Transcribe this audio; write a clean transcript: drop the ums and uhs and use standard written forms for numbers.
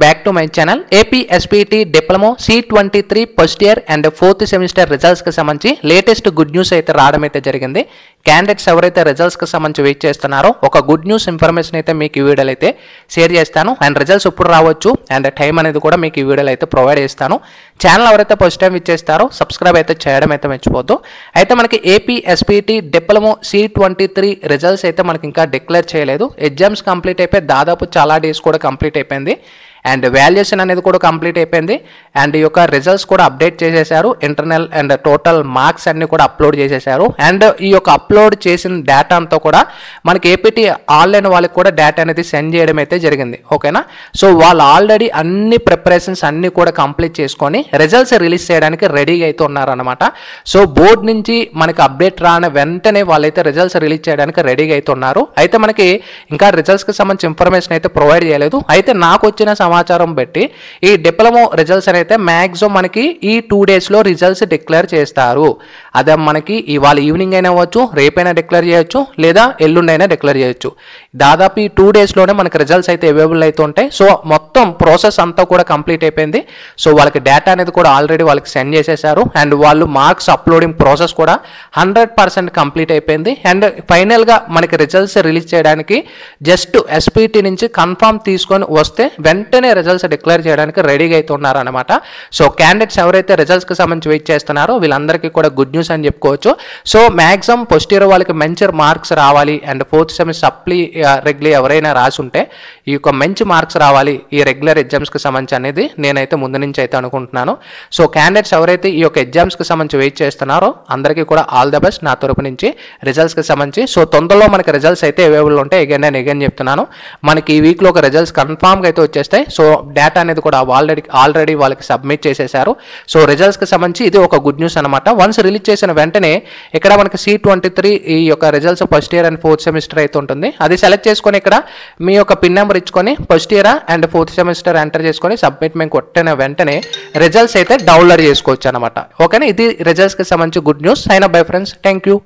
back to my channel. APSPT Diploma C23 first year and fourth semester results కి సంబంధించి latest good news అయితే రావడం అయితే జరిగింది. క్యాండిడేట్స్ ఎవరైతే రిజల్ట్స్ కి సంబంధించి వెయిట్ చేస్తున్నారో ఒక గుడ్ న్యూస్ ఇన్ఫర్మేషన్ అయితే మీకు ఈ వీడియోలో అయితే షేర్ చేస్తాను. అండ్ రిజల్ట్స్ ఇప్పుడు రావచ్చు అండ్ టైం అనేది కూడా మీకు ఈ వీడియోలో అయితే ప్రొవైడ్ చేస్తాను. ఛానల్ ఎవరైతే ఫస్ట్ టైం ఇచ్చేస్తారో సబ్స్క్రైబ్ అయితే చేయడం అయితే మర్చిపోద్దు. అయితే మనకి APSPT Diploma C23 రిజల్ట్స్ అయితే మనకి ఇంకా డిక్లేర్ చేయలేదు. ఎగ్జామ్స్ కంప్లీట్ అయిపోయి దాదాపు చాలా డేస్ కూడా కంప్లీట్ అయిపోయింది అండ్ వాల్యుయేషన్ అనేది కూడా కంప్లీట్ అయిపోయింది అండ్ ఈ యొక్క రిజల్ట్స్ కూడా అప్డేట్ చేసేసారు. ఇంటర్నల్ అండ్ టోటల్ మార్క్స్ అన్ని కూడా అప్లోడ్ చేసేసారు అండ్ ఈ యొక్క అప్లోడ్ చేసిన డేటా అంతా కూడా మనకి ఏపీటీ ఆన్లైన్ వాళ్ళకి కూడా డేటా అనేది సెండ్ చేయడం అయితే జరిగింది. ఓకేనా, సో వాళ్ళు ఆల్రెడీ అన్ని ప్రిపరేషన్స్ అన్ని కూడా కంప్లీట్ చేసుకొని రిజల్ట్స్ రిలీజ్ చేయడానికి రెడీగా అయితే ఉన్నారనమాట. సో బోర్డు నుంచి మనకి అప్డేట్ రాని వెంటనే వాళ్ళైతే రిజల్ట్స్ రిలీజ్ చేయడానికి రెడీగా అయితే ఉన్నారు. అయితే మనకి ఇంకా రిజల్ట్స్కి సంబంధించి ఇన్ఫర్మేషన్ అయితే ప్రొవైడ్ చేయలేదు. అయితే నాకు వచ్చిన సమాచారం బట్టి ఈ డిప్లొమా రిజల్ట్స్ అయితే మ్యాక్సిమం మనకి ఈ 2 డేస్లో రిజల్ట్స్ డిక్లేర్ చేస్తారు. అదే మనకి ఇవాళ ఈవినింగ్ అయినా అవ్వచ్చు, రేపైనా డిక్లేర్ చేయొచ్చు, లేదా ఎల్లుండి అయినా డిక్లేర్ చేయొచ్చు. దాదాపు ఈ 2 డేస్లోనే మనకి రిజల్ట్స్ అయితే అవైలబుల్ అయితే ఉంటాయి. సో మొత్తం ప్రాసెస్ అంతా కూడా కంప్లీట్ అయిపోయింది. సో వాళ్ళకి డేటా అనేది కూడా ఆల్రెడీ వాళ్ళకి సెండ్ చేసేసారు అండ్ వాళ్ళు మార్క్స్ అప్లోడింగ్ ప్రాసెస్ కూడా 100% కంప్లీట్ అయిపోయింది. అండ్ ఫైనల్గా మనకి రిజల్ట్స్ రిలీజ్ చేయడానికి జస్ట్ ఎస్పీటీ నుంచి కన్ఫర్మ్ తీసుకొని వస్తే వెంటనే రిజల్ట్స్ డిక్లేర్ చేయడానికి రెడీగా అయితే ఉన్నారనమాట. సో క్యాండిడేట్స్ ఎవరైతే రిజల్ట్స్కి సంబంధించి వెయిట్ చేస్తున్నారో వీళ్ళందరికీ కూడా గుడ్ న్యూస్ అని చెప్పుకోవచ్చు. సో మ్యాక్సిమం ఫస్ట్ ఇయర్ వాళ్ళకి మంచి మార్క్స్ రావాలి and fourth semester supply regular ఎవరైనా రాసి ఉంటే ఈ యొక్క మంచి మార్క్స్ రావాలి ఈ రెగ్యులర్ ఎగ్జామ్స్కి సంబంధించి అనేది నేనైతే ముందు నుంచి అయితే అనుకుంటున్నాను. సో క్యాండిడేట్స్ ఎవరైతే ఈ యొక్క ఎగ్జామ్స్కి సంబంధించి వెయిట్ చేస్తున్నారో అందరికీ కూడా ఆల్ ద బెస్ట్ నా తరపు నుంచి రిజల్ట్స్కి సంబంధించి. సో తొందరలో మనకి రిజల్ట్స్ అయితే అవైలబుల్ ఉంటాయి. నేను ఎగైన్ చెప్తున్నాను, మనకి ఈ వీక్లో ఒక రిజల్ట్స్ కన్ఫామ్గా అయితే వచ్చేస్తాయి. సో డేటా అనేది కూడా ఆల్రెడీ వాళ్ళకి సబ్మిట్ చేసేసారు. సో రిజల్ట్స్కి సంబంధించి ఇది ఒక గుడ్ న్యూస్ అనమాట. వన్స్ రిలీజ్ చేసిన వెంటనే ఇక్కడ మనకి C23 ఈ యొక్క results first year and fourth semester అయితే ఉంటుంది. అది సెలెక్ట్ చేసుకొని ఇక్కడ మీ యొక్క పిన్ నెంబర్ ఇచ్చుకొని first year and fourth semester enter చేసుకొని సబ్మిట్ మేము కొట్టిన వెంటనే రిజల్ట్స్ అయితే డౌన్లోడ్ చేసుకోవచ్చు అనమాట. ఓకేనా, ఇది రిజల్ట్స్కి సంబంధించి good news. Sign up bye friends, thank you.